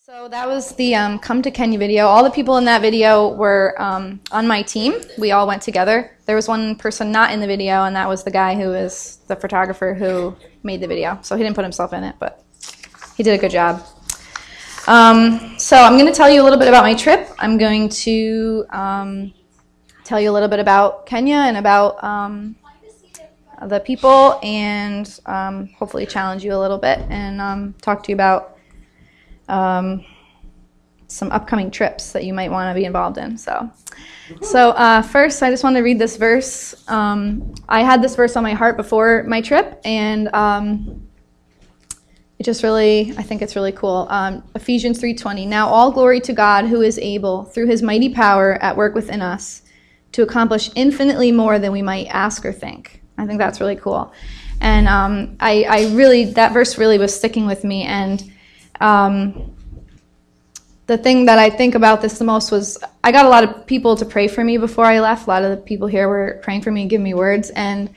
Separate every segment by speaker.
Speaker 1: So that was the Come to Kenya video. All the people in that video were on my team. We all went together. There was one person not in the video, and that was the guy who is the photographer who made the video. So he didn't put himself in it, but he did a good job. So I'm going to tell you a little bit about my trip. I'm going to tell you a little bit about Kenya and about the people, and hopefully challenge you a little bit and talk to you about some upcoming trips that you might want to be involved in. So first, I just want to read this verse. I had this verse on my heart before my trip, and I think it's really cool. Ephesians 3:20. Now all glory to God, who is able, through his mighty power at work within us, to accomplish infinitely more than we might ask or think. I think that's really cool. And that verse really was sticking with me. And the thing that I think about this the most was I got a lot of people to pray for me before I left. A lot of the people here were praying for me and giving me words. And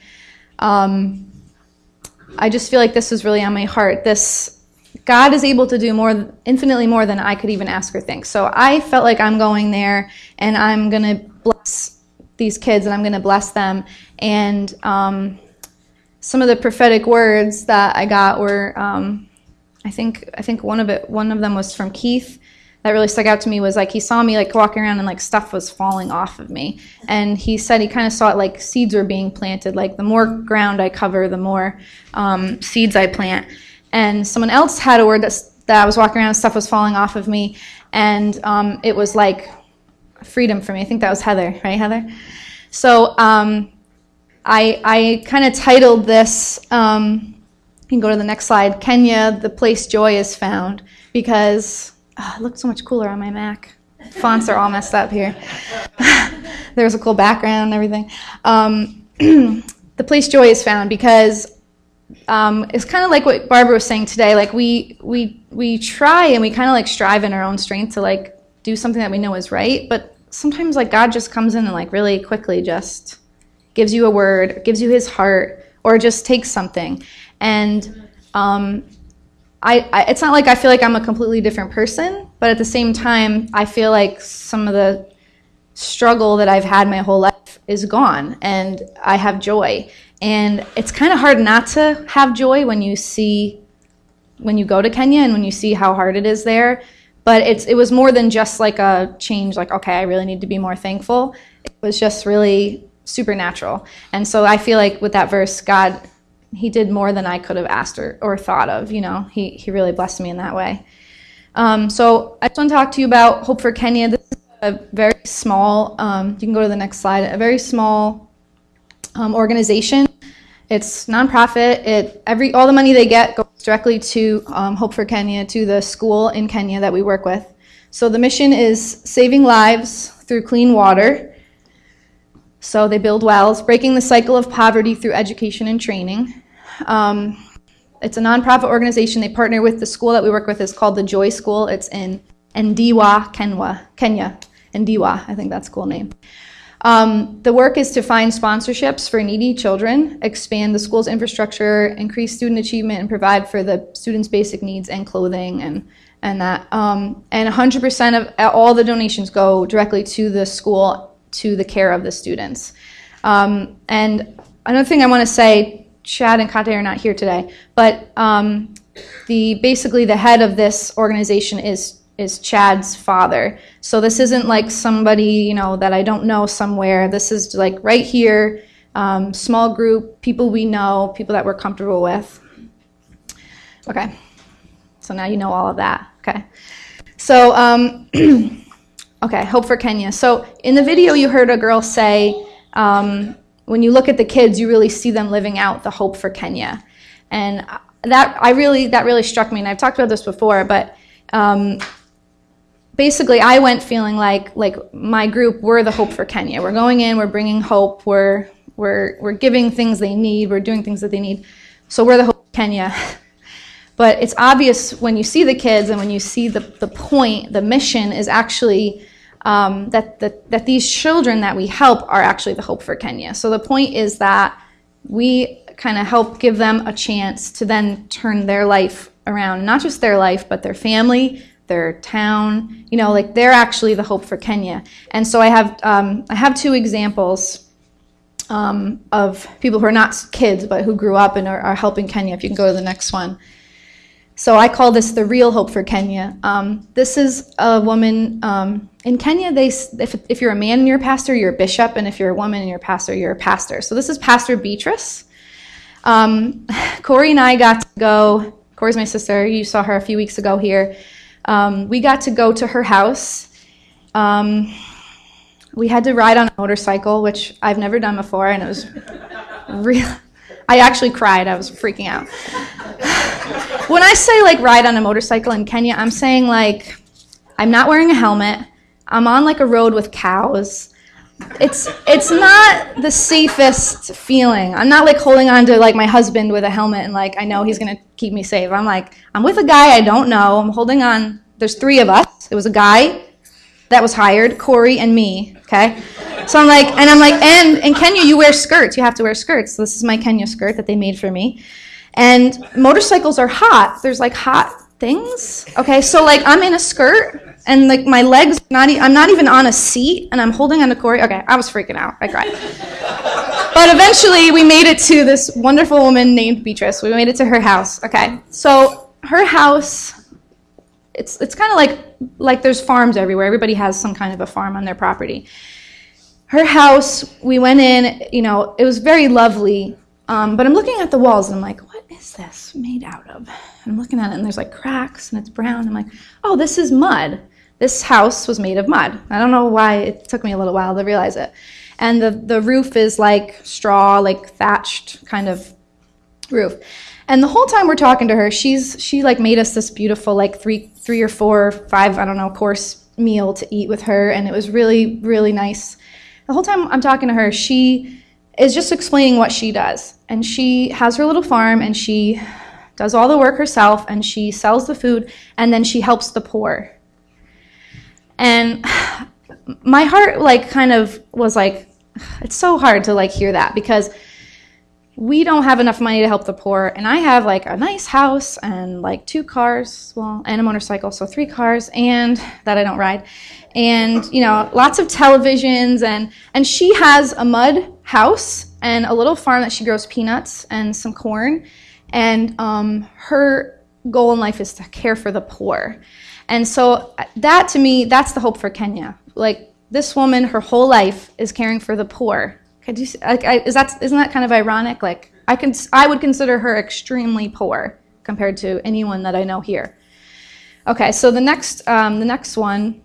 Speaker 1: I just feel like this was really on my heart. God is able to do infinitely more than I could even ask or think. So I felt like I'm going there and I'm going to bless these kids and I'm going to bless them. And some of the prophetic words that I got were, I think one of them was from Keith. That really stuck out to me was like he saw me like walking around and like stuff was falling off of me, and he said he kind of saw it like seeds were being planted. Like the more ground I cover, the more seeds I plant. And someone else had a word that I was walking around and stuff was falling off of me, and it was like freedom for me. I think that was Heather, right, Heather? So I kind of titled this. You can go to the next slide. Kenya, the place joy is found, because it looked so much cooler on my Mac. Fonts are all messed up here. There's a cool background and everything. The place joy is found because it's kind of like what Barbara was saying today. Like we try and we kind of like strive in our own strength to like do something that we know is right, but sometimes like God just comes in and like really quickly just gives you a word, gives you his heart, or just takes something. And it's not like I feel like I'm a completely different person, but at the same time, I feel like some of the struggle that I've had my whole life is gone, and I have joy. And it's kind of hard not to have joy when you go to Kenya and when you see how hard it is there. But it was more than just like a change, like, okay, I really need to be more thankful. It was just really supernatural. And so I feel like with that verse, God, he did more than I could have asked or thought of. You know, he really blessed me in that way. So I just want to talk to you about Hope for Kenya. This is a very small, you can go to the next slide, a very small organization. It's nonprofit. All the money they get goes directly to Hope for Kenya, to the school in Kenya that we work with. So the mission is saving lives through clean water. So they build wells, breaking the cycle of poverty through education and training. It's a nonprofit organization. They partner with the school that we work with. Is called the Joy School. It's in Ndiwa, Kenya. Ndiwa, I think that's a cool name. The work is to find sponsorships for needy children, expand the school's infrastructure, increase student achievement, and provide for the students' basic needs and clothing and that. And 100% of all the donations go directly to the school, to the care of the students. And another thing I want to say, Chad and Kate are not here today, but basically the head of this organization is Chad's father. So this isn't like somebody, that I don't know somewhere. This is like right here, small group, people we know, people that we're comfortable with. Okay, so now you know all of that, okay. So, okay, Hope for Kenya. So in the video you heard a girl say, when you look at the kids, you really see them living out the hope for Kenya. And that really struck me, and I've talked about this before, but basically I went feeling like my group, we're the hope for Kenya. We're going in, we're bringing hope, we're giving things they need, we're doing things that they need. So we're the hope for Kenya. But it's obvious when you see the kids and when you see the point, the mission is actually that these children that we help are actually the hope for Kenya. So the point is that we kind of help give them a chance to then turn their life around, not just their life, but their family, their town, you know, like they're actually the hope for Kenya. And so I have two examples of people who are not kids but who grew up and are helping Kenya. If you can go to the next one. So I call this the real hope for Kenya. This is a woman in Kenya. If you're a man and you're a pastor, you're a bishop, and if you're a woman and you're a pastor, you're a pastor. So this is Pastor Beatrice. Corey and I got to go. Corey's my sister. You saw her a few weeks ago here. We got to go to her house. We had to ride on a motorcycle, which I've never done before, and it was real. I actually cried. I was freaking out. When I say like ride on a motorcycle in Kenya, I'm saying like I'm not wearing a helmet. I'm on like a road with cows. It's not the safest feeling. I'm not like holding on to like my husband with a helmet and like I know he's gonna keep me safe. I'm with a guy I don't know. I'm holding on. There's three of us. It was a guy that was hired, Corey and me. Okay, so I'm like, and in Kenya you wear skirts. You have to wear skirts. So this is my Kenya skirt that they made for me. And motorcycles are hot. There's like hot things. Okay, so like I'm in a skirt. And like my legs, I'm not even on a seat, and I'm holding on to Corey. Okay, I was freaking out. I cried. But eventually, we made it to this wonderful woman named Beatrice. We made it to her house. Okay, so her house, it's kind of like there's farms everywhere. Everybody has some kind of a farm on their property. Her house, we went in. You know, it was very lovely. But I'm looking at the walls, and I'm like, what is this made out of? And I'm looking at it, and there's like cracks, and it's brown. I'm like, oh, this is mud. This house was made of mud. I don't know why it took me a little while to realize it. And the roof is like straw, like thatched kind of roof. And the whole time we're talking to her, she like made us this beautiful like three or four or five, I don't know, course meal to eat with her. And it was really, really nice. The whole time I'm talking to her, she is just explaining what she does. And she has her little farm and she does all the work herself and she sells the food and then she helps the poor. And my heart like kind of was like, it's so hard to like hear that because we don't have enough money to help the poor. And I have like a nice house and like 2 cars, well, and a motorcycle, so 3 cars, and that I don't ride. And, you know, lots of televisions and she has a mud house and a little farm that she grows peanuts and some corn. And her goal in life is to care for the poor. And so that, to me, that's the hope for Kenya. Like, this woman, her whole life is caring for the poor. Could you, isn't that kind of ironic? Like, I would consider her extremely poor compared to anyone that I know here. Okay, so the next one,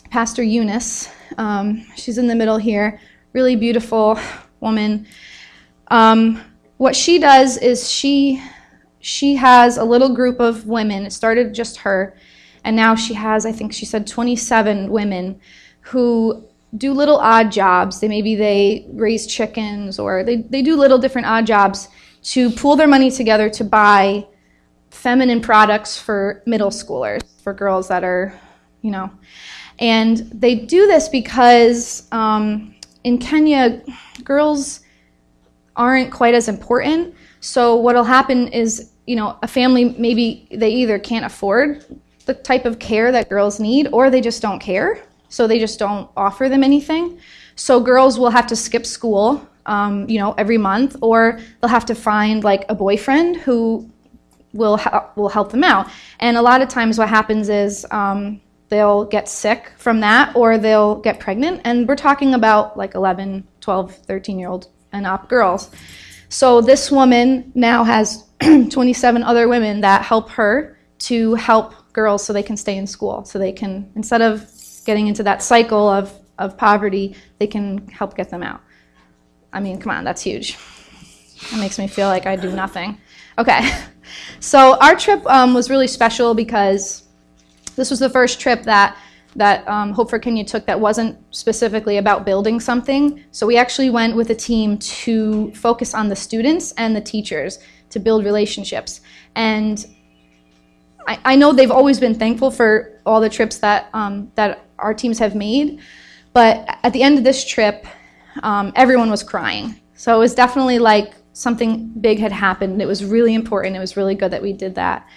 Speaker 1: Pastor Eunice, she's in the middle here, really beautiful woman. What she does is she has a little group of women. It started just her. And now she has, I think she said 27 women who do little odd jobs. Maybe they raise chickens or they do little different odd jobs to pool their money together to buy feminine products for middle schoolers, for girls that are, you know. And they do this because in Kenya, girls aren't quite as important. So what'll happen is, you know, a family, maybe they either can't afford the type of care that girls need, or they just don't care. So they just don't offer them anything. So girls will have to skip school, you know, every month, or they'll have to find like a boyfriend who will help them out. And a lot of times what happens is they'll get sick from that, or they'll get pregnant. And we're talking about like 11, 12, 13-year-old and up girls. So this woman now has 27 other women that help her to help girls so they can stay in school, so they can, instead of getting into that cycle of poverty, they can help get them out. I mean, come on, that's huge. That makes me feel like I do nothing. Okay, so our trip was really special because this was the first trip that Hope for Kenya took that wasn't specifically about building something. So we actually went with a team to focus on the students and the teachers to build relationships. And I know they've always been thankful for all the trips that our teams have made, but at the end of this trip, everyone was crying. So it was definitely like something big had happened. It was really important. It was really good that we did that.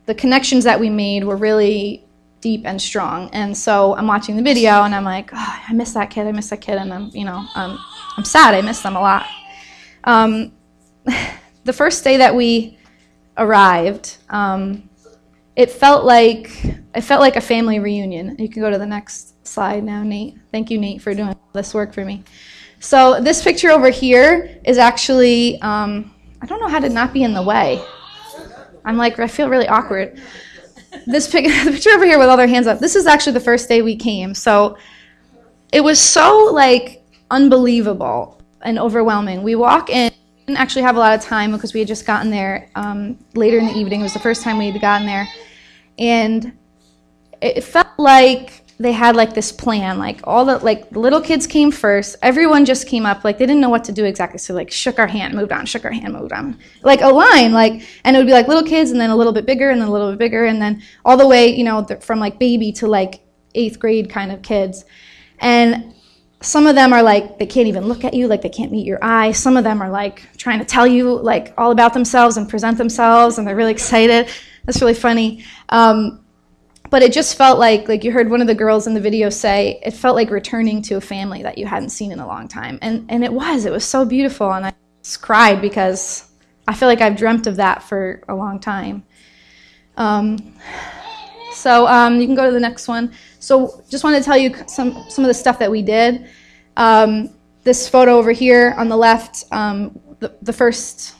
Speaker 1: the connections that we made were really deep and strong. And so I'm watching the video and I'm like, oh, I miss that kid, and I'm sad, I miss them a lot. The first day that we arrived, it felt like a family reunion. You can go to the next slide now, Nate. Thank you, Nate, for doing this work for me. So this picture over here is actually, I don't know how to not be in the way. I feel really awkward. This the picture over here with all their hands up, this is actually the first day we came. So it was so unbelievable and overwhelming. We walk in, we didn't actually have a lot of time because we had just gotten there later in the evening. It was the first time we had gotten there. And it felt like they had this plan, all the little kids came first, everyone just came up, they didn't know what to do exactly, so shook our hand, moved on, shook our hand, moved on, a line, and it would be little kids, and then a little bit bigger, and then a little bit bigger, and then all the way, from baby to 8th grade kind of kids. And some of them are they can't even look at you, they can't meet your eye. Some of them are trying to tell you all about themselves and present themselves, and they're really excited. That's really funny. But it just felt like you heard one of the girls in the video say, it felt like returning to a family that you hadn't seen in a long time. And it was so beautiful. And I just cried because I feel like I've dreamt of that for a long time. So you can go to the next one. So just wanted to tell you some of the stuff that we did. This photo over here on the left, the first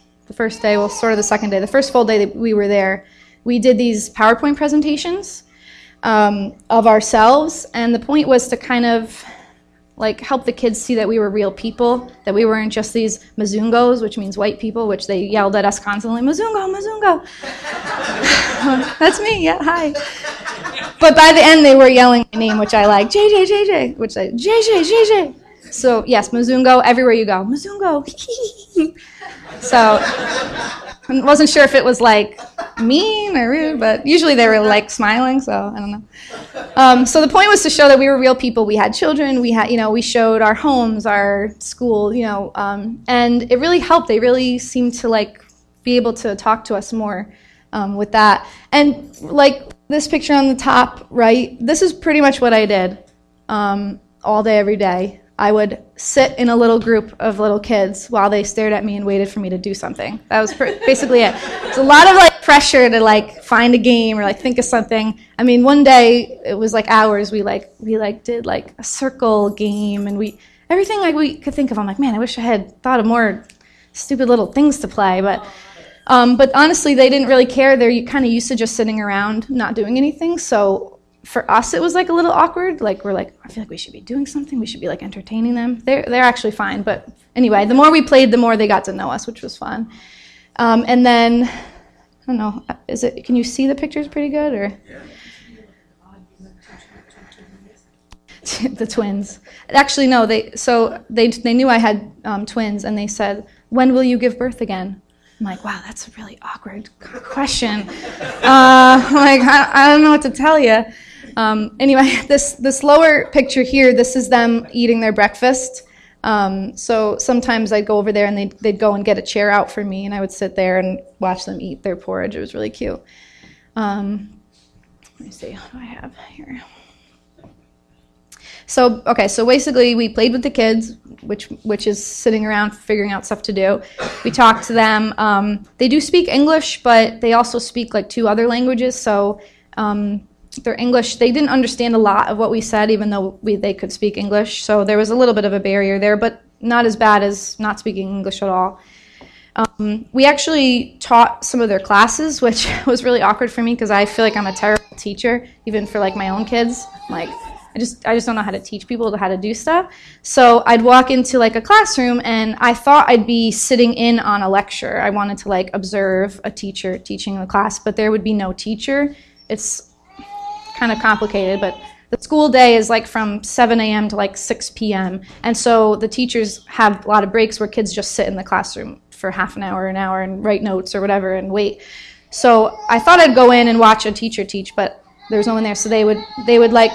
Speaker 1: day, well, sort of the second day, the first full day that we were there, we did these PowerPoint presentations of ourselves, and the point was to kind of help the kids see that we were real people, that we weren't just these Mazungos, which means white people, which they yelled at us constantly, Mazungo, Mazungo. That's me, yeah, hi. But by the end, they were yelling my name, which I like, JJ, JJ, which I, JJ, JJ. So yes, Mazungo, everywhere you go, Mazungo. So I wasn't sure if it was mean or rude, but usually they were smiling, so I don't know. So the point was to show that we were real people. We had children, we had, we showed our homes, our school, and it really helped. They really seemed to be able to talk to us more with that. And this picture on the top right, this is pretty much what I did all day, every day. I would sit in a little group of little kids while they stared at me and waited for me to do something. That was basically it. It's a lot of pressure to find a game or think of something. I mean, one day it was hours. We did a circle game, and everything we could think of. I'm man, I wish I had thought of more stupid little things to play. But honestly, they didn't really care. They're kind of used to just sitting around not doing anything. So for us, it was a little awkward. We're I feel like we should be doing something. We should be entertaining them. They're actually fine. But anyway, the more we played, the more they got to know us, which was fun. And then, I don't know, can you see the pictures pretty good, or? Yeah. The twins. Actually, no, they knew I had twins, and they said, when will you give birth again? I'm wow, that's a really awkward question. I don't know what to tell you. Anyway, this lower picture here, this is them eating their breakfast. So sometimes I'd go over there and they'd go and get a chair out for me, and I would sit there and watch them eat their porridge. It was really cute. Let me see, what do I have here? So basically we played with the kids, which is sitting around figuring out stuff to do. We talked to them. They do speak English, but they also speak 2 other languages. So their English, they didn't understand a lot of what we said, even though they could speak English. So there was a little bit of a barrier there, but not as bad as not speaking English at all. We actually taught some of their classes, which was really awkward for me because I feel like I'm a terrible teacher, even for my own kids. I just don't know how to teach people how to do stuff. So I'd walk into a classroom, and I thought I'd be sitting in on a lecture. I wanted to observe a teacher teaching the class, but there would be no teacher. It's kind of complicated, but the school day is from 7 a.m. to 6 p.m. And so the teachers have a lot of breaks where kids just sit in the classroom for half an hour, and write notes or whatever and wait. So I thought I'd go in and watch a teacher teach, but there was no one there. So they would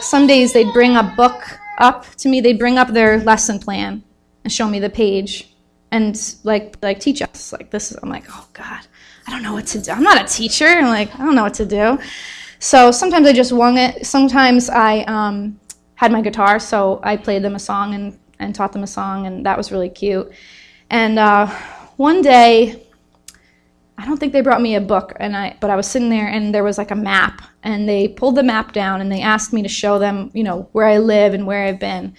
Speaker 1: some days they'd bring a book up to me. They'd bring up their lesson plan and show me the page and teach us this is. I'm oh God, I don't know what to do. I'm not a teacher. I'm like, I don't know what to do. So sometimes I just wung it. Sometimes I had my guitar, so I played them a song and taught them a song, and that was really cute. And one day, I don't think they brought me a book, but I was sitting there, and there was like a map, and they pulled the map down, and they asked me to show them, where I live and where I've been.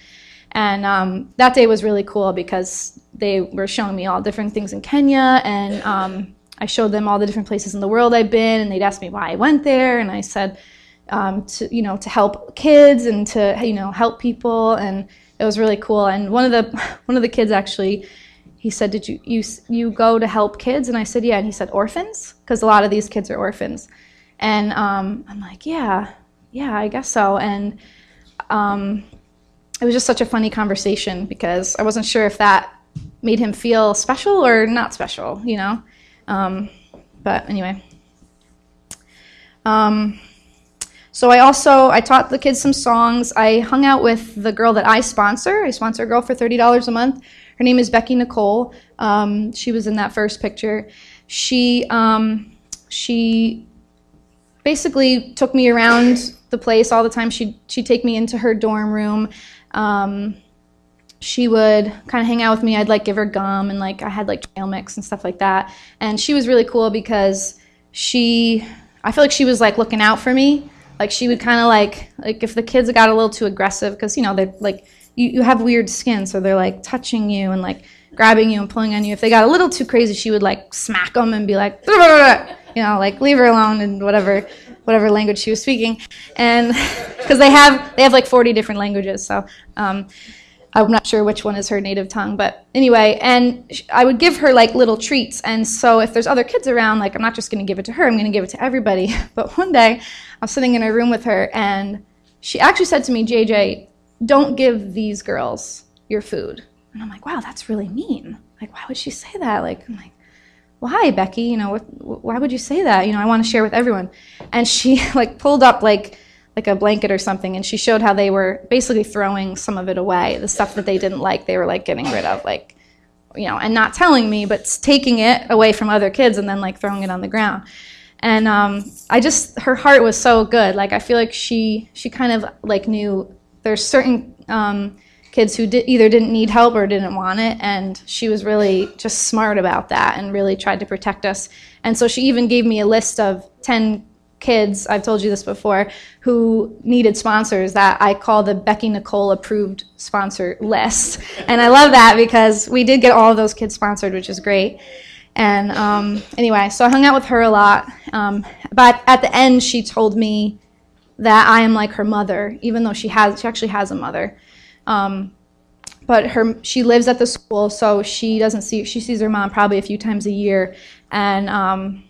Speaker 1: And that day was really cool because they were showing me all different things in Kenya, and I showed them all the different places in the world I've been, and they'd ask me why I went there, and I said to help kids and to help people, and it was really cool. And one of the kids actually, he said, "Did you go to help kids?" And I said, "Yeah." And he said, "Orphans?" Because a lot of these kids are orphans. And I'm like, yeah, I guess so. And it was just such a funny conversation because I wasn't sure if that made him feel special or not special, But anyway. So I taught the kids some songs. I hung out with the girl that I sponsor. I sponsor a girl for $30 a month. Her name is Becky Nicole. She was in that first picture. She basically took me around the place all the time. She'd take me into her dorm room. She would kind of hang out with me. I'd give her gum, and I had trail mix and stuff like that. And she was really cool because I feel like she was looking out for me. She would kind of if the kids got a little too aggressive, because they're you have weird skin, so they're touching you and grabbing you and pulling on you. If they got a little too crazy, she would smack them and be like, leave her alone in whatever language she was speaking. And because they have 40 different languages, so I'm not sure which one is her native tongue, but anyway, and I would give her little treats. And so if there's other kids around, I'm not just going to give it to her, I'm going to give it to everybody. But one day I was sitting in a room with her, and she actually said to me, "JJ, don't give these girls your food." And I'm like, wow, that's really mean. Why would she say that? I'm like, well, hi, Becky, why would you say that? I want to share with everyone. And she pulled up a blanket or something, and she showed how they were basically throwing some of it away. The stuff that they didn't like, they were getting rid of, and not telling me, but taking it away from other kids and then throwing it on the ground. And her heart was so good. I feel like she kind of knew there's certain kids who either didn't need help or didn't want it, and she was really just smart about that and really tried to protect us. And so she even gave me a list of 10 kids, I've told you this before, who needed sponsors that I call the Becky Nicole approved sponsor list. And I love that because we did get all of those kids sponsored, which is great. And anyway, so I hung out with her a lot. But at the end, she told me that I am like her mother, even though she actually has a mother. But she lives at the school, so she sees her mom probably a few times a year. And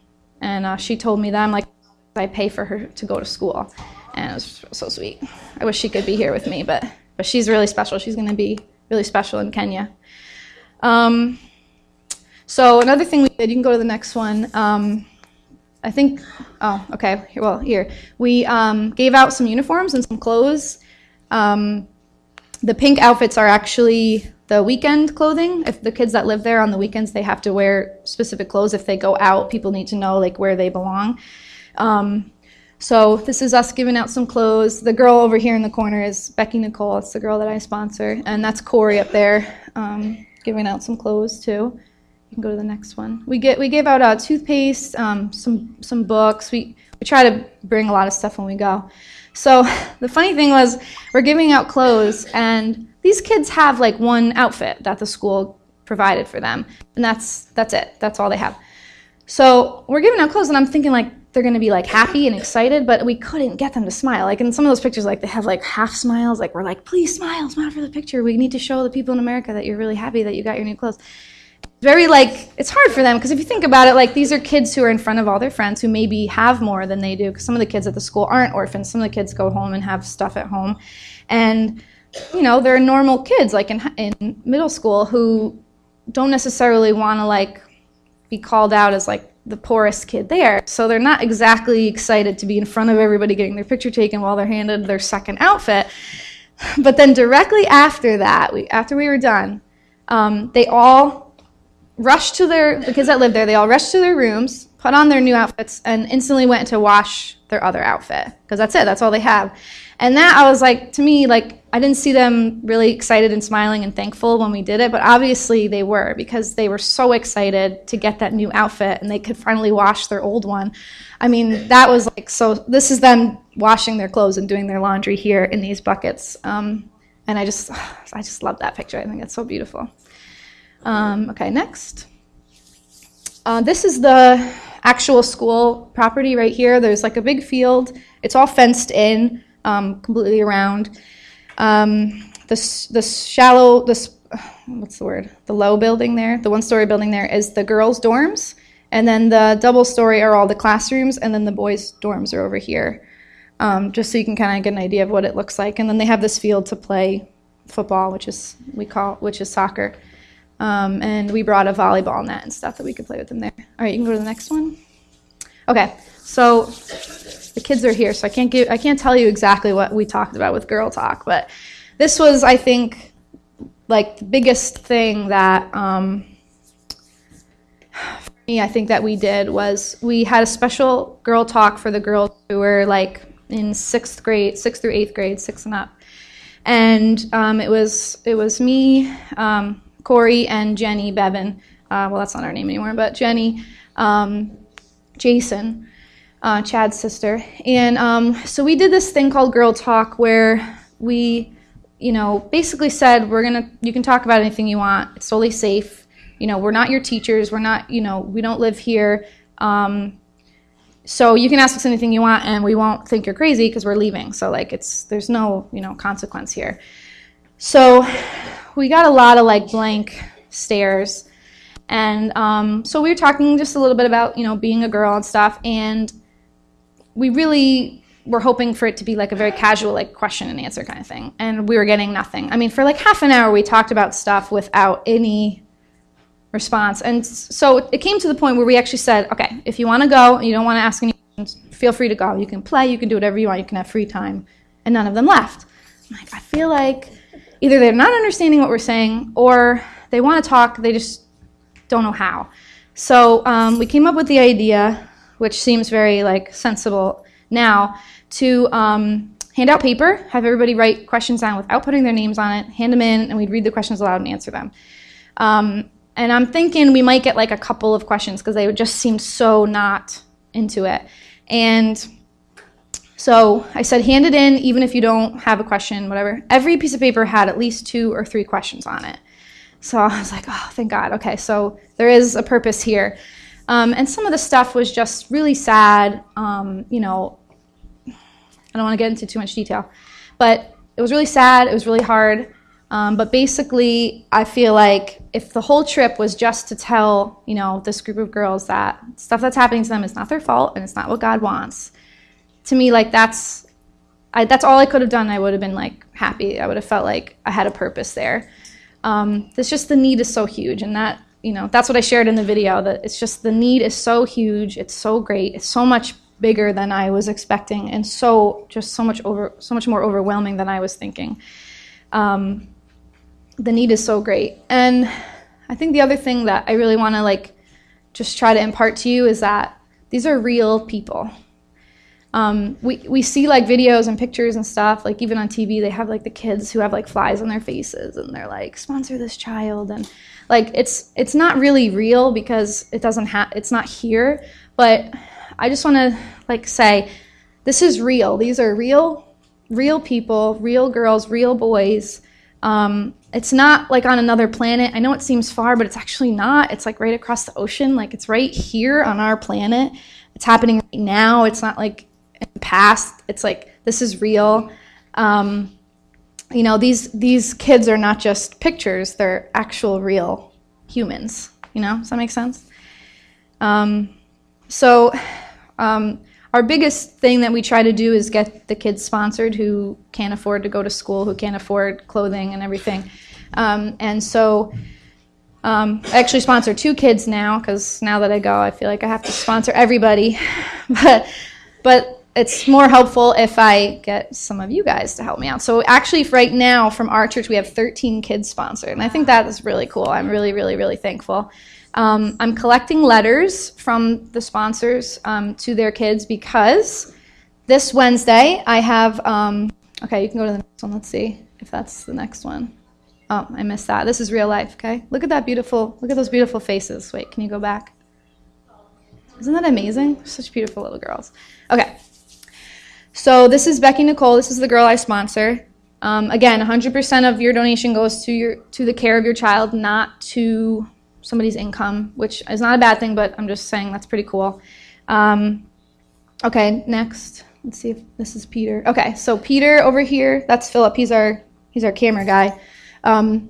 Speaker 1: she told me that I'm like, I pay for her to go to school, and it was so sweet. I wish she could be here with me, but she's really special. She's going to be really special in Kenya. So another thing we did, you can go to the next one. I think, oh, okay, here. We gave out some uniforms and some clothes. The pink outfits are actually the weekend clothing. If the kids that live there on the weekends, they have to wear specific clothes. If they go out, people need to know where they belong. So this is us giving out some clothes. The girl over here in the corner is Becky Nicole. It's the girl that I sponsor. And that's Corey up there giving out some clothes too. You can go to the next one. We gave out toothpaste, some books. We try to bring a lot of stuff when we go. So the funny thing was, we're giving out clothes, and these kids have one outfit that the school provided for them, and that's it. That's all they have. So we're giving out clothes, and I'm thinking they're going to be happy and excited, but we couldn't get them to smile. In some of those pictures, they have half smiles. We're please smile for the picture. We need to show the people in America that you're really happy that you got your new clothes. Very it's hard for them, because if you think about it, these are kids who are in front of all their friends who maybe have more than they do, because some of the kids at the school aren't orphans. Some of the kids go home and have stuff at home, and they're normal kids in middle school who don't necessarily want to be called out as the poorest kid there, so they're not exactly excited to be in front of everybody getting their picture taken while they're handed their second outfit. But then directly after that, after we were done, they all rushed to the kids that lived there, they all rushed to their rooms, put on their new outfits, and instantly went to wash their other outfit, because that's it, that's all they have. And that, I was like, to me, like, I didn't see them really excited and smiling and thankful when we did it, but obviously they were, because they were so excited to get that new outfit and they could finally wash their old one. I mean, that was like, so this is them washing their clothes and doing their laundry here in these buckets. And I just love that picture. I think it's so beautiful. Okay, next. This is the actual school property right here. There's like a big field. It's all fenced in, completely around. The low building there, the one-story building there is the girls' dorms, and then the double-story are all the classrooms, and then the boys' dorms are over here, just so you can kind of get an idea of what it looks like. And then they have this field to play football, which is soccer. And we brought a volleyball net and stuff that we could play with them there. All right, you can go to the next one. Okay, so the kids are here, so I can't tell you exactly what we talked about with Girl Talk, but this was, I think, like the biggest thing that for me, I think that we did was we had a special Girl Talk for the girls who were like in 6th grade, 6th through 8th grade, 6 and up, and it was me, Corey, and Jenny Bevan. Well, that's not our name anymore, but Jenny, Jason, Chad's sister. And so we did this thing called Girl Talk where we, basically said, you can talk about anything you want. It's totally safe. We're not your teachers. We're not, we don't live here. So you can ask us anything you want and we won't think you're crazy because we're leaving. So like there's no, consequence here. So we got a lot of like blank stares. And so we were talking just a little bit about, being a girl and stuff. And we really were hoping for it to be like a very casual, like question and answer kind of thing. And we were getting nothing. I mean, for like half an hour, we talked about stuff without any response. And so it came to the point where we actually said, okay, if you want to go and you don't want to ask any questions, feel free to go. You can play, you can do whatever you want, you can have free time. And none of them left. I'm like, I feel like either they're not understanding what we're saying or they want to talk, they just don't know how. So we came up with the idea, which seems very like sensible now, to hand out paper, have everybody write questions down without putting their names on it, hand them in, and we'd read the questions aloud and answer them. And I'm thinking we might get like a couple of questions because they would just seem so not into it. And so I said, hand it in, even if you don't have a question, whatever. Every piece of paper had at least 2 or 3 questions on it. So I was like, oh, thank God. Okay, so there is a purpose here. And some of the stuff was just really sad. I don't want to get into too much detail. But it was really sad. It was really hard. But basically, I feel like if the whole trip was just to tell, this group of girls that stuff that's happening to them is not their fault and it's not what God wants, to me, like that's all I could have done. I would have been like happy. I would have felt like I had a purpose there. It's just the need is so huge, and that that's what I shared in the video. That it's just the need is so huge. It's so great. It's so much bigger than I was expecting, and so much more overwhelming than I was thinking. The need is so great, and I think the other thing that I really want to like just try to impart to you is that these are real people. We see like videos and pictures and stuff, like even on TV, they have like the kids who have like flies on their faces and they're like, sponsor this child. And like, it's not really real because it's not here. But I just want to like say, this is real. These are real people, real girls, real boys. It's not like on another planet. I know it seems far, but it's actually not. It's like right across the ocean. Like it's right here on our planet. It's happening right now. It's not like in the past. It's like, this is real. These kids are not just pictures. They're actual real humans. Does that make sense? Our biggest thing that we try to do is get the kids sponsored who can't afford to go to school, who can't afford clothing and everything. I actually sponsor 2 kids now because now that I go, I feel like I have to sponsor everybody. But it's more helpful if I get some of you guys to help me out. So actually right now from our church, we have 13 kids sponsored. And I think that is really cool. I'm really, really, really thankful I'm collecting letters from the sponsors to their kids because this Wednesday I have, okay, you can go to the next one. Let's see if that's the next one. Oh, I missed that. This is real life, okay? Look at those beautiful faces. Wait, can you go back? Isn't that amazing? Such beautiful little girls. Okay. So this is Becky Nicole. This is the girl I sponsor. Again, 100% of your donation goes to the care of your child, not to somebody's income, which is not a bad thing, but I'm just saying that's pretty cool. Okay, next. Let's see if this is Peter. Okay, so Peter over here, that's Philip. He's our camera guy.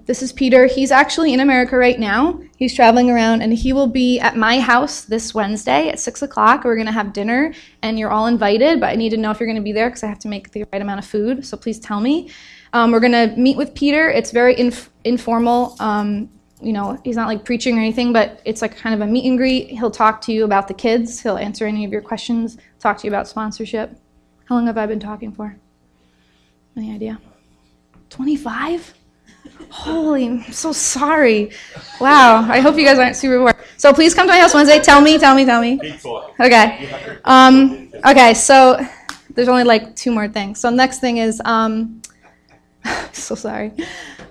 Speaker 1: This is Peter. He's actually in America right now. He's traveling around, and he will be at my house this Wednesday at 6 o'clock. We're going to have dinner, and you're all invited, but I need to know if you're going to be there because I have to make the right amount of food, so please tell me. We're going to meet with Peter. It's very informal. You know, he's not like preaching or anything, but it's like kind of a meet and greet. He'll talk to you about the kids. He'll answer any of your questions, talk to you about sponsorship. How long have I been talking for? Any idea? 25? Holy, I'm so sorry. Wow, I hope you guys aren't super bored. So please come to my house Wednesday. Tell me. Okay. Okay, so there's only like 2 more things. So next thing is, so sorry.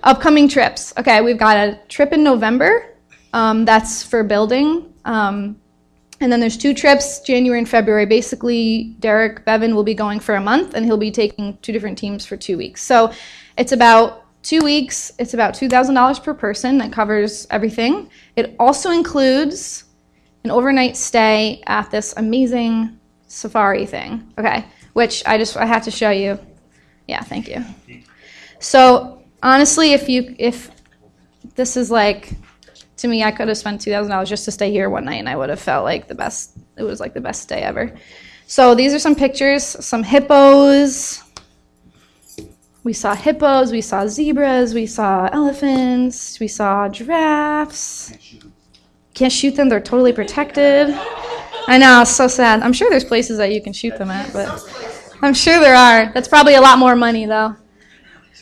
Speaker 1: Upcoming trips. Okay, we've got a trip in November. That's for building. And then there's 2 trips, January and February. Basically, Derek Bevan will be going for a month, and he'll be taking 2 different teams for 2 weeks. So it's about 2 weeks. It's about $2,000 per person. That covers everything. It also includes an overnight stay at this amazing safari thing. Okay, which I had to show you. Yeah, thank you. So honestly, if this is like, to me, I could have spent $2,000 just to stay here one night, and I would have felt like the best. It was like the best day ever. So these are some pictures, some hippos. We saw hippos, we saw zebras, we saw elephants, we saw giraffes. Can't shoot them, they're totally protected. I know, it's so sad. I'm sure there's places that you can shoot them at, but I'm sure there are. That's probably a lot more money, though.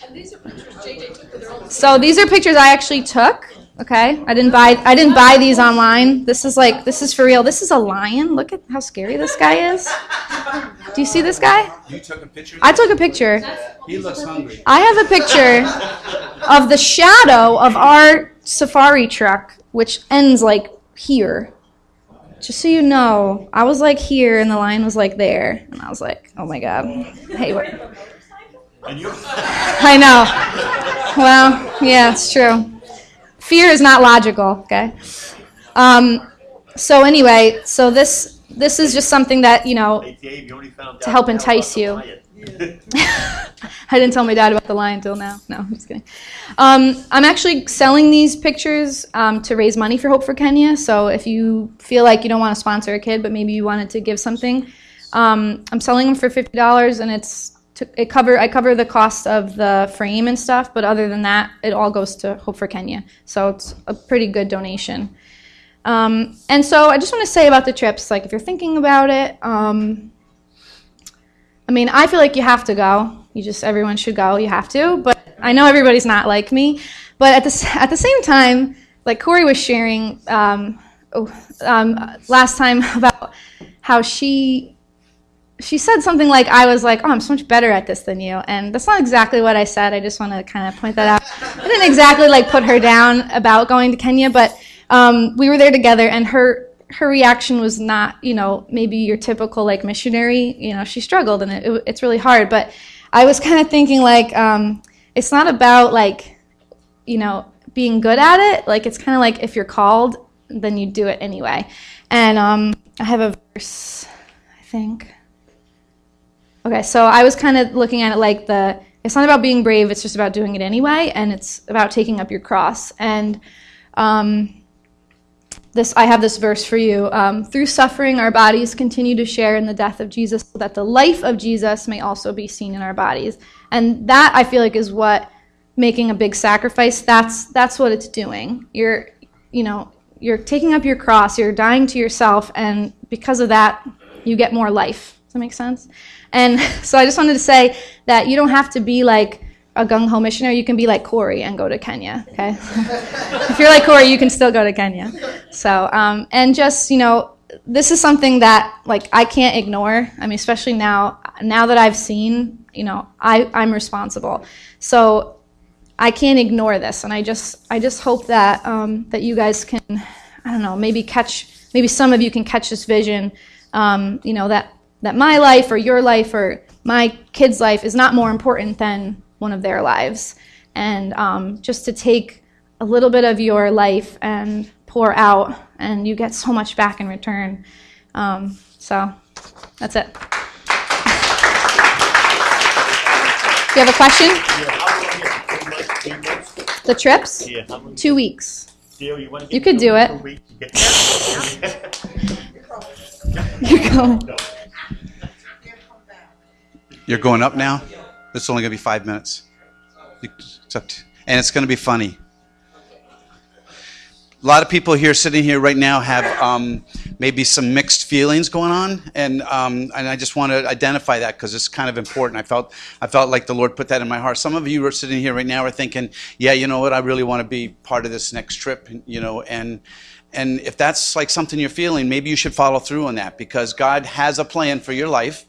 Speaker 1: And these are pictures JJ took with her own. So these are pictures I actually took. Okay, I didn't buy these online. This is for real. This is a lion. Look at how scary this guy is. Do you see this guy?
Speaker 2: You took a picture?
Speaker 1: I took a picture.
Speaker 2: He looks hungry.
Speaker 1: I have a picture of the shadow of our safari truck, which ends like here. Just so you know, I was like here and the lion was like there, and I was like, oh my God. Hey, what? I know. Well, yeah, it's true. Fear is not logical, okay? So anyway, so this is just something that, you know, to help entice you. I didn't tell my dad about the lion until now. No, I'm just kidding. I'm actually selling these pictures to raise money for Hope for Kenya. So if you feel like you don't want to sponsor a kid, but maybe you wanted to give something, I'm selling them for $50, and I cover the cost of the frame and stuff, but other than that, it all goes to Hope for Kenya. So it's a pretty good donation. And so I just want to say about the trips, like if you're thinking about it, I mean, I feel like you have to go. Everyone should go. You have to. But I know everybody's not like me. But at the same time, like Corey was sharing last time about how she said something like, I was like, oh, I'm so much better at this than you. And that's not exactly what I said. I just want to kind of point that out. I didn't exactly like put her down about going to Kenya, but we were there together, and her reaction was not, you know, maybe your typical like missionary. You know, she struggled, and it's really hard. But I was kind of thinking like, it's not about like, you know, being good at it. Like it's kind of like if you're called, then you do it anyway. And I have a verse, I think. Okay, so I was kind of looking at it like it's not about being brave, it's just about doing it anyway, and it's about taking up your cross. And I have this verse for you. Through suffering, our bodies continue to share in the death of Jesus, so that the life of Jesus may also be seen in our bodies. And that, I feel like, is what making a big sacrifice, that's what it's doing. You're taking up your cross, you're dying to yourself, and because of that, you get more life. Does that make sense? And so I just wanted to say that you don't have to be like a gung-ho missionary, you can be like Corey and go to Kenya, okay? If you're like Corey, you can still go to Kenya. So, and just, this is something that, like, I can't ignore. I mean, especially now that I've seen, I'm responsible. So I can't ignore this, and I just hope that that you guys can, I don't know, maybe some of you can catch this vision, that my life or your life or my kid's life is not more important than one of their lives, and just to take a little bit of your life and pour out, and you get so much back in return. So that's it. Do you have a question? The trips? 2 weeks. You could do it. You're going.
Speaker 2: You're going up now? It's only going to be 5 minutes. And it's going to be funny. A lot of people here sitting here right now have maybe some mixed feelings going on, and I just want to identify that because it's kind of important. I felt like the Lord put that in my heart. Some of you are sitting here right now are thinking, yeah, you know what, I really want to be part of this next trip, and if that's like something you're feeling, maybe you should follow through on that, because God has a plan for your life.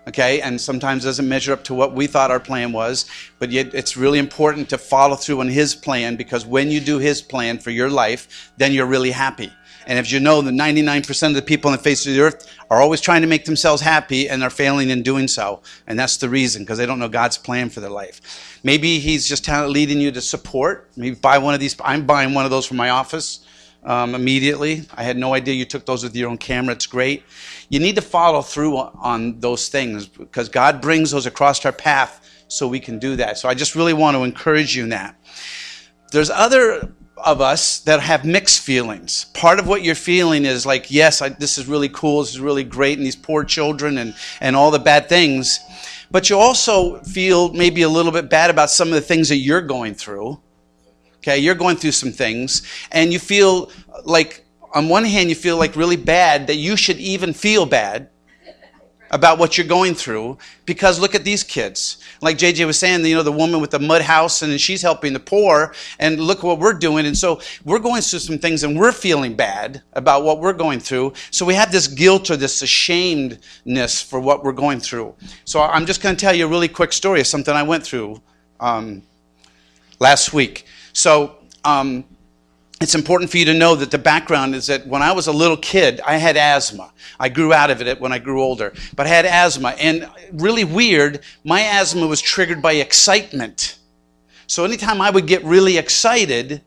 Speaker 2: Okay, and sometimes doesn't measure up to what we thought our plan was, but yet it's really important to follow through on His plan, because when you do His plan for your life, then you're really happy. And if you know that 99% of the people on the face of the earth are always trying to make themselves happy, and they're failing in doing so, and that's the reason, because they don't know God's plan for their life. Maybe He's just leading you to support. Maybe buy one of these. I'm buying one of those for my office. Immediately. I had no idea you took those with your own camera. It's great. You need to follow through on those things, because God brings those across our path so we can do that. So I just really want to encourage you in that. There's other of us that have mixed feelings. Part of what you're feeling is like, yes, this is really cool, this is really great, and these poor children and all the bad things. But you also feel maybe a little bit bad about some of the things that you're going through. Okay, you're going through some things, and you feel like, on one hand, you feel like really bad that you should even feel bad about what you're going through, because look at these kids. Like JJ was saying, the woman with the mud house, and she's helping the poor, and look what we're doing. And so we're going through some things, and we're feeling bad about what we're going through. So we have this guilt or this ashamedness for what we're going through. So I'm just going to tell you a really quick story of something I went through last week. So it's important for you to know that the background is that when I was a little kid, I had asthma. I grew out of it when I grew older, but I had asthma. And really weird, my asthma was triggered by excitement. So anytime I would get really excited,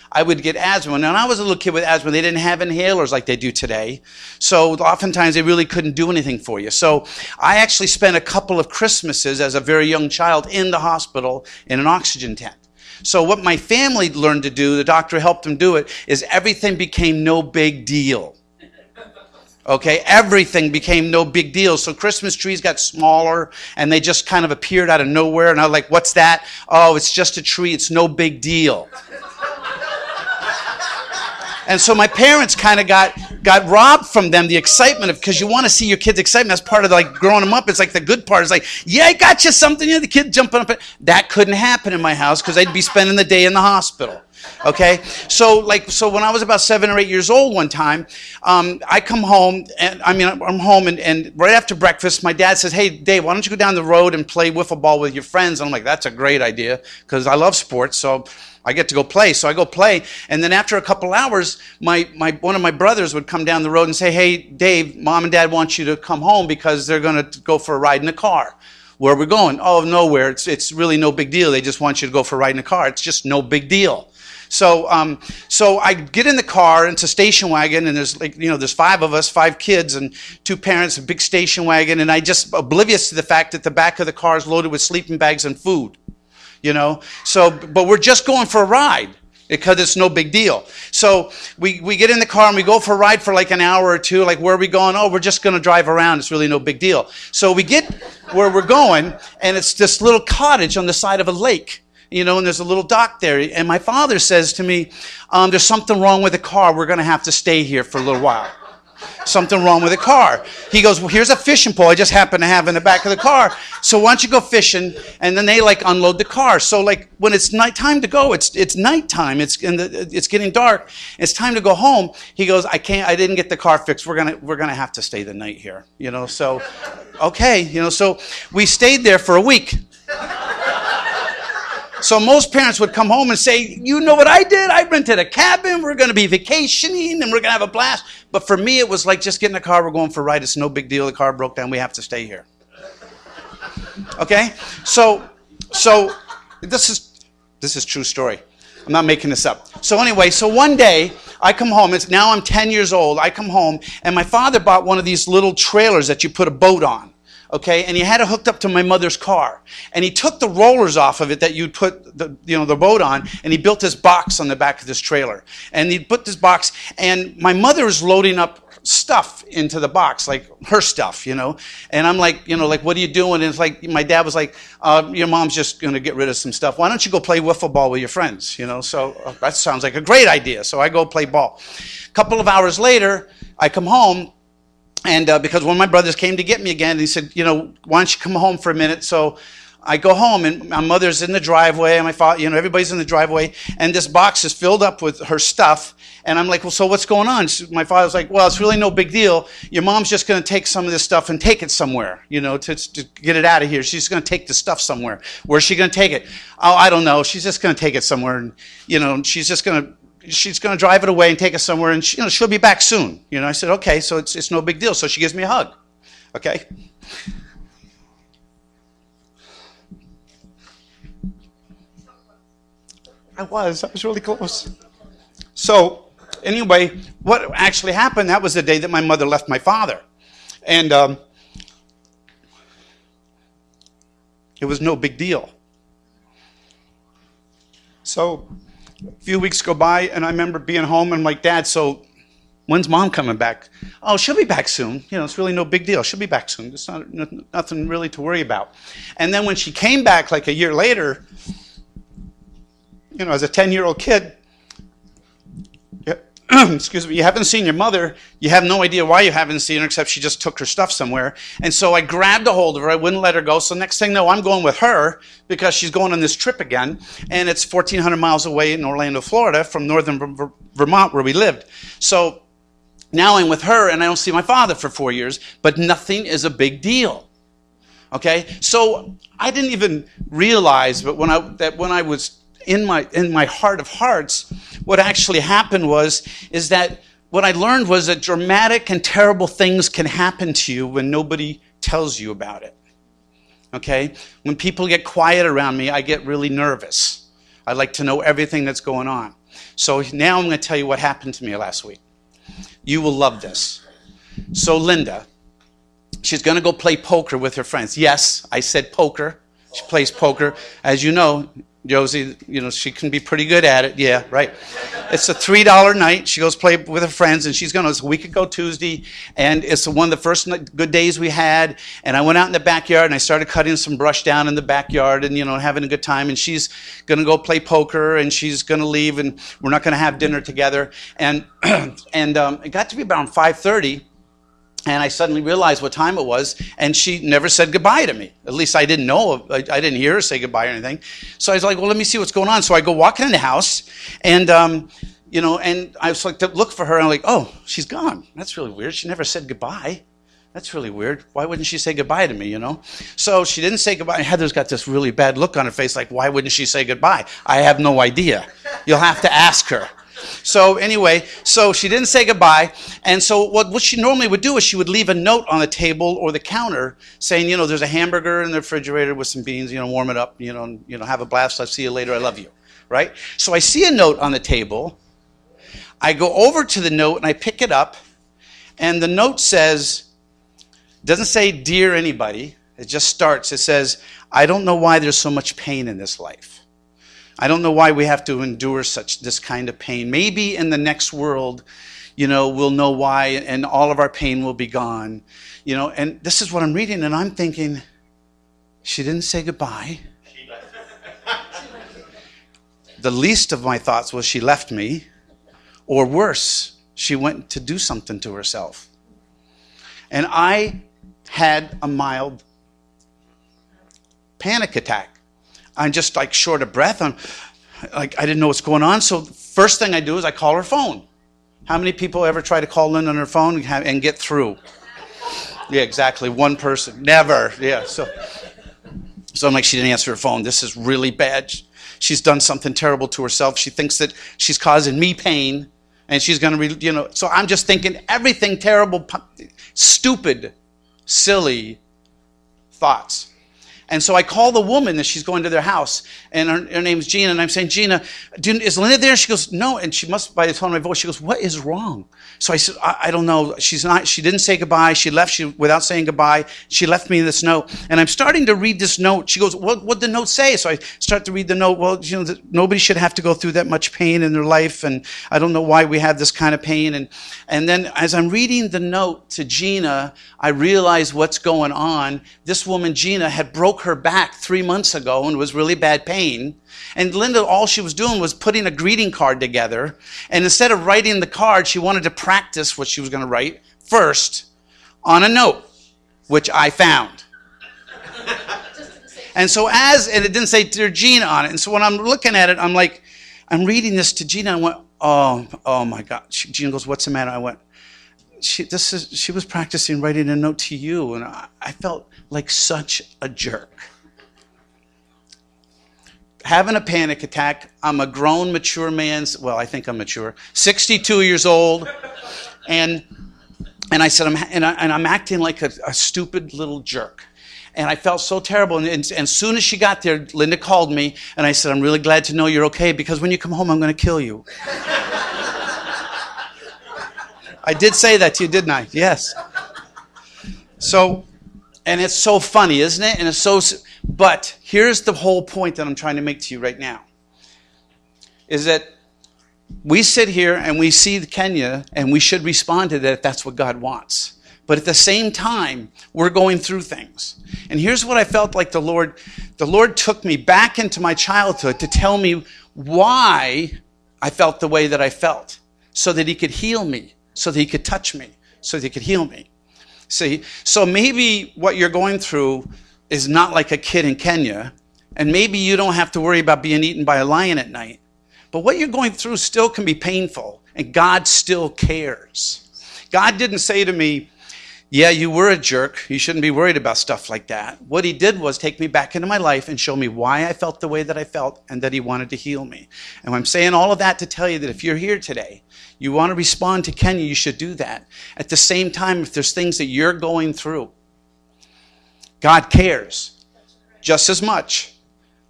Speaker 2: I would get asthma. Now, when I was a little kid with asthma, they didn't have inhalers like they do today. So oftentimes they really couldn't do anything for you. So I actually spent a couple of Christmases as a very young child in the hospital in an oxygen tent. So what my family learned to do, the doctor helped them do it, is everything became no big deal. Okay, everything became no big deal. So Christmas trees got smaller, and they just kind of appeared out of nowhere. And I was like, what's that? Oh, it's just a tree. It's no big deal. And so my parents kind of got robbed from them the excitement of, because you want to see your kids' excitement. That's part of like growing them up. It's like the good part. It's like, yeah, I got you something. The kid jumping up. That couldn't happen in my house because I'd be spending the day in the hospital. Okay, so when I was about 7 or 8 years old one time, I come home, and I'm home, and right after breakfast, my dad says, hey, Dave, why don't you go down the road and play wiffle ball with your friends? And I'm like, that's a great idea, because I love sports, so I get to go play. So I go play, and then after a couple hours, one of my brothers would come down the road and say, hey, Dave, Mom and Dad want you to come home because they're going to go for a ride in the car. Where are we going? Oh, nowhere. It's really no big deal. They just want you to go for a ride in the car. It's just no big deal. So I get in the car, and it's a station wagon, and there's 5 of us, 5 kids, and 2 parents, a big station wagon, and I just oblivious to the fact that the back of the car is loaded with sleeping bags and food, So, but we're just going for a ride because it's no big deal. So we get in the car and we go for a ride for like an hour or two. Like, where are we going? Oh, we're just going to drive around. It's really no big deal. So we get where we're going, and it's this little cottage on the side of a lake. And there's a little dock there. And my father says to me, there's something wrong with the car. We're going to have to stay here for a little while. Something wrong with the car. He goes, well, here's a fishing pole I just happen to have in the back of the car. So why don't you go fishing? And then they like unload the car. So like when it's nighttime to go, it's nighttime. It's getting dark. It's time to go home. He goes, I didn't get the car fixed. We're gonna have to stay the night here. So okay, so we stayed there for a week. So most parents would come home and say, you know what I did? I rented a cabin. We're going to be vacationing and we're going to have a blast. But for me, it was like just get in the car. We're going for a ride. It's no big deal. The car broke down. We have to stay here. Okay? So this is true story. I'm not making this up. So anyway, so one day I come home. Now I'm 10 years old. I come home and my father bought one of these little trailers that you put a boat on. Okay, and he had it hooked up to my mother's car. And he took the rollers off of it that you'd put the boat on, and he built this box on the back of this trailer. And he put this box, and my mother is loading up stuff into the box, like her stuff, And I'm like, what are you doing? And it's like, my dad was like, your mom's just going to get rid of some stuff. Why don't you go play wiffle ball with your friends, So that sounds like a great idea. So I go play ball. A couple of hours later, I come home. And because one of my brothers came to get me again, and he said, why don't you come home for a minute? So I go home, and my mother's in the driveway, and my father, everybody's in the driveway, and this box is filled up with her stuff. And I'm like, well, so what's going on? My father's like, well, it's really no big deal. Your mom's just going to take some of this stuff and take it somewhere, to get it out of here. She's going to take the stuff somewhere. Where's she going to take it? Oh, I don't know. She's just going to take it somewhere, and she's going to drive it away and take it somewhere, and she'll be back soon. I said, okay, so it's no big deal. So she gives me a hug. Okay. I was really close. So anyway, what actually happened, that was the day that my mother left my father. And it was no big deal. So a few weeks go by, and I remember being home, and I'm like, Dad, so when's Mom coming back? Oh, she'll be back soon. It's really no big deal. She'll be back soon. It's nothing really to worry about. And then when she came back like a year later, as a 10-year-old kid, excuse me, you haven't seen your mother. You have no idea why you haven't seen her, except she just took her stuff somewhere. And so I grabbed a hold of her. I wouldn't let her go. So next thing you know, I'm going with her because she's going on this trip again. And it's 1,400 miles away in Orlando, Florida, from northern Vermont, where we lived. So now I'm with her, and I don't see my father for 4 years, but nothing is a big deal. Okay? So I didn't even realize, but when I was in my heart of hearts, what actually happened is that what I learned was that dramatic and terrible things can happen to you when nobody tells you about it. Okay? When people get quiet around me, I get really nervous. I like to know everything that's going on. So now I'm going to tell you what happened to me last week. You will love this. So Linda, she's going to go play poker with her friends. Yes, I said poker. She plays poker. As you know, Josie, she can be pretty good at it. Yeah, right. It's a $3 night. She goes play with her friends, and it's a week ago Tuesday, and it's one of the first good days we had. And I went out in the backyard, and I started cutting some brush down in the backyard, and having a good time. And she's going to go play poker, and she's going to leave, and we're not going to have dinner together. And it got to be around 5:30. And I suddenly realized what time it was, and she never said goodbye to me. At least I didn't know. I didn't hear her say goodbye or anything. So I was like, well, let me see what's going on. So I go walking in the house, and and I was like to look for her, and I'm like, oh, she's gone. That's really weird. She never said goodbye. That's really weird. Why wouldn't she say goodbye to me, So she didn't say goodbye. Heather's got this really bad look on her face, like, why wouldn't she say goodbye? I have no idea. You'll have to ask her. So anyway, so she didn't say goodbye. And so what she normally would do is she would leave a note on the table or the counter saying, there's a hamburger in the refrigerator with some beans, warm it up, have a blast. I'll see you later. I love you. Right? So I see a note on the table. I go over to the note and I pick it up. And the note doesn't say dear anybody. It just starts. It says, I don't know why there's so much pain in this life. I don't know why we have to endure this kind of pain. Maybe in the next world, we'll know why, and all of our pain will be gone. And this is what I'm reading, and I'm thinking, she didn't say goodbye. The least of my thoughts was she left me, or worse, she went to do something to herself. And I had a mild panic attack. I'm just like short of breath. I'm like, I didn't know what's going on. So first thing I do is I call her phone. How many people ever try to call in on her phone and get through? Yeah, exactly. One person. Never. Yeah. So I'm like, she didn't answer her phone. This is really bad. She's done something terrible to herself. She thinks that she's causing me pain, and she's going to, So I'm just thinking everything terrible, stupid, silly thoughts. And so I call the woman that she's going to their house, and her name's Gina, and I'm saying, Gina, is Linda there? She goes, no, and she must, by the tone of my voice, she goes, what is wrong? So I said, I don't know. She's not. She didn't say goodbye. She left without saying goodbye. She left me this note, and I'm starting to read this note. She goes, what did the note say? So I start to read the note. Well, nobody should have to go through that much pain in their life, and I don't know why we have this kind of pain. And then as I'm reading the note to Gina, I realize what's going on. This woman, Gina, had broke her back 3 months ago and was really bad pain. And Linda, all she was doing was putting a greeting card together. And instead of writing the card, she wanted to practice what she was going to write first on a note, which I found. And it didn't say Dear Gina on it. And so when I'm looking at it, I'm like, I'm reading this to Gina. I went, oh my God. Gina goes, what's the matter? I went, she was practicing writing a note to you. And I felt like such a jerk. Having a panic attack. I'm a grown, mature man. Well, I think I'm mature. 62 years old. And I said, I'm acting like a stupid little jerk. And I felt so terrible. And as soon as she got there, Linda called me. And I said, I'm really glad to know you're okay, because when you come home, I'm going to kill you. I did say that to you, didn't I? Yes. So, and it's so funny, isn't it? And it's so... But here's the whole point that I'm trying to make to you right now. Is that we sit here and we see Kenya, and we should respond to that if that's what God wants. But at the same time, we're going through things. And here's what I felt like the Lord took me back into my childhood to tell me why I felt the way that I felt, so that he could heal me, so that he could touch me, so that he could heal me. See, so maybe what you're going through is not like a kid in Kenya, and maybe you don't have to worry about being eaten by a lion at night. But what you're going through still can be painful, and God still cares. God didn't say to me, yeah, you were a jerk. You shouldn't be worried about stuff like that. What he did was take me back into my life and show me why I felt the way that I felt, and that he wanted to heal me. And I'm saying all of that to tell you that if you're here today, you want to respond to Kenya, you should do that. At the same time, if there's things that you're going through, God cares just as much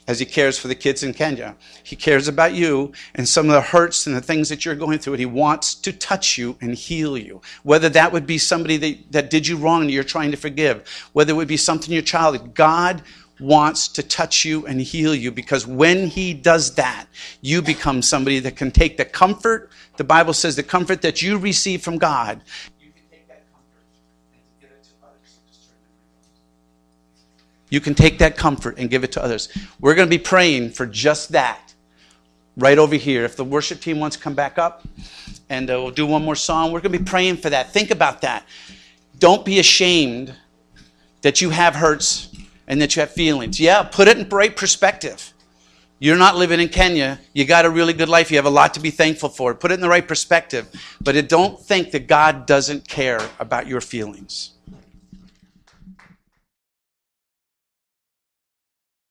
Speaker 2: as he cares for the kids in Kenya. He cares about you and some of the hurts and the things that you're going through. And he wants to touch you and heal you. Whether that would be somebody that did you wrong and you're trying to forgive. Whether it would be something your child. God wants to touch you and heal you, because when he does that, you become somebody that can take the comfort. The Bible says the comfort that you receive from God. You can take that comfort and give it to others. We're going to be praying for just that right over here. If the worship team wants to come back up, and we'll do one more song, we're going to be praying for that. Think about that. Don't be ashamed that you have hurts and that you have feelings. Yeah, put it in right perspective. You're not living in Kenya. You got a really good life. You have a lot to be thankful for. Put it in the right perspective. But don't think that God doesn't care about your feelings.